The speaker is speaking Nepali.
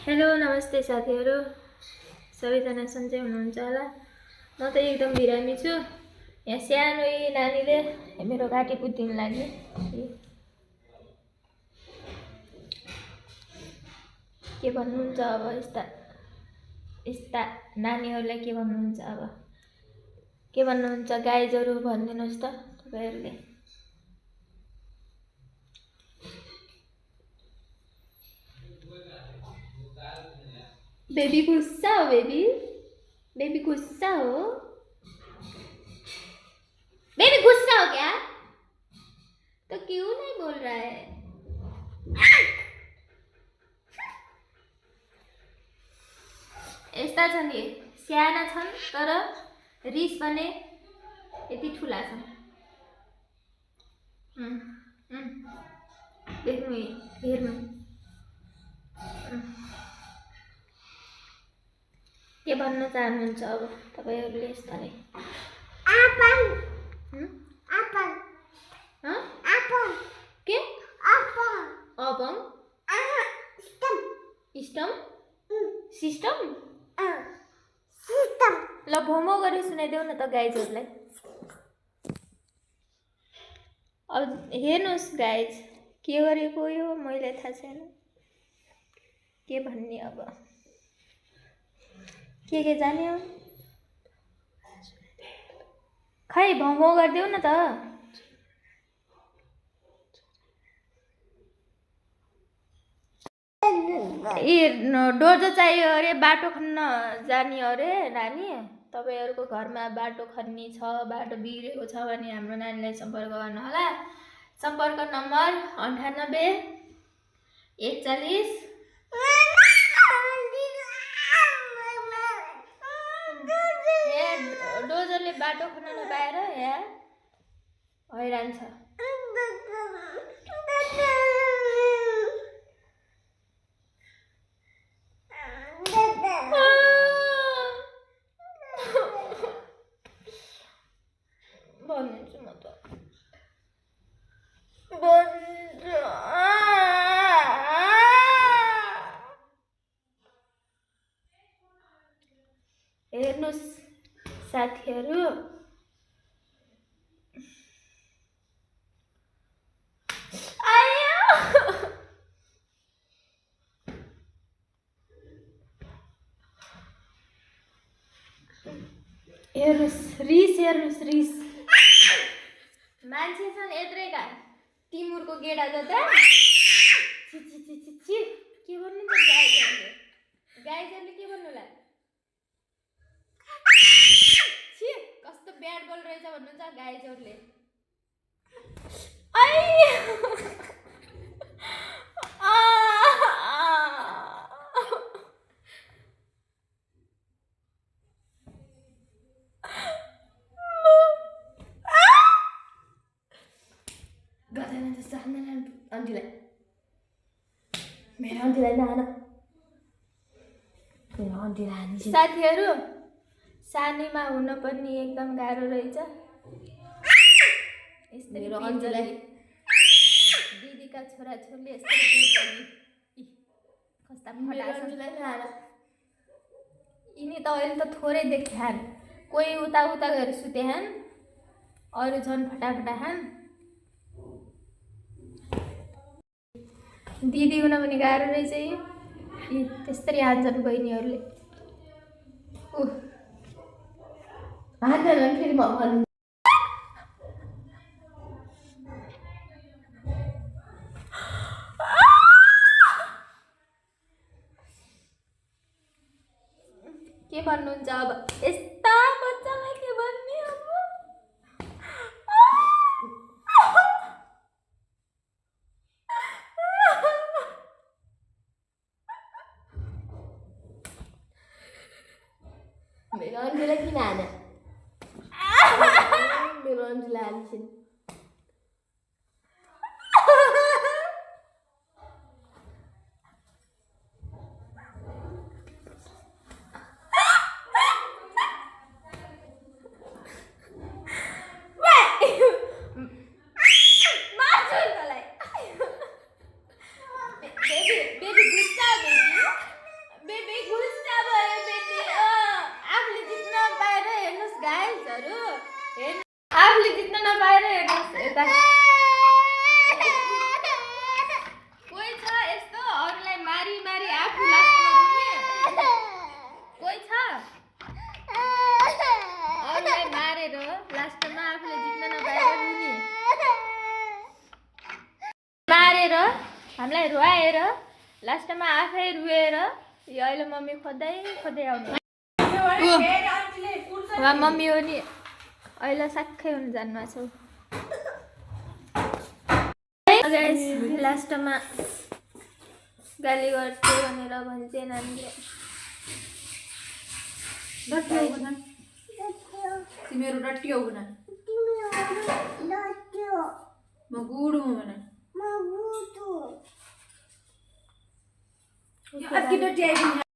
हेलो नमस्ते साथीहरु, सबैजना सन्चै हुनुहुन्छ होला। म त एकदम बिरामी छु। यहाँ सानो नानीले मेरो घाँटी पुत्तिन लाग्यो। के भन्नुहुन्छ अब यस्ता नानीहरूलाई के भन्नुहुन्छ अब? के भन्नुहुन्छ गाइजहरु भनिदिनुस् त तपाईहरुले। बेबी गुस्सा हो बेबी गुस्सा हो। बेबी गुस्सा हो क्या? तो क्यों नहीं बोल रहा है? यस्ता छन् नि, साना छन् तर रिस भने यति ठुला छन्। हेर्नु के भन्न चाहनुहुन्छ अब तपाईहरुले यस्तालाई? आपन के आपन सिस्टम ल भोमो गरी सुनाइदेऊ न त गाइजहरुलाई। अब हेर्नुस् गाइज, के गरेको यो मैले थाहा छैन के भन्ने अब। के जाने हो? खै भौँ गरिदेऊ न त। डोजो चाहियो अरे, बाटो खन्न जाने अरे नानी। तपाईहरुको घरमा बाटो खन्नी छ, बाटो बिग्रेको छ भने हाम्रो नानीलाई सम्पर्क गर्नु होला। सम्पर्क नम्बर 98 41 डोजरले बाटो खन्न नपाएर यहाँ हैरान छ। भन्छु म त हेर्नुस् साथीहरु, हेर्नुस् रिस मान्छे छन् यत्रेका तिमुरको गेडा जत्रा। छि के भन्नु त गाइजहरुले के भन्नुला? छि कस्तो ब्याड बोल रहेछ भन्नुहुन्छ गाइजहरुले। साथीहरु, सानीमा हुन पनि एकदम गाह्रो रहेछ। दिदीका छोराछोरीले कस्ता यिनी त अहिले त थोरै देख्यान्, कोही उता गएर सुत्यान्, अरू झन् फटाफटा खान्। दिदी हुन पनि गाह्रो रहेछ। त्यस्तरी हान्छन् बहिनीहरूले। फेरि म भन्नु के भन्नुहुन्छ अब? यस्ता बच्चालाई के भन्ने अब? मेरो अन्जुलाई किन हाने? मेरो अन्जुलाई हालिसिन्। बेबी गुस्सा बेबी लास्टमा आफै रुएर यो अहिले मम्मी खोज्दै खोज्दै आउने वा मम्मी हो नि अहिले साक्कै हुन जानुभएको छ लास्टमा गाली गर्छु भनेर भन्छ नानीले तिमीहरू डट्टी हो भने म गुडु हुँ भने यो अति डट्टी आइदिनु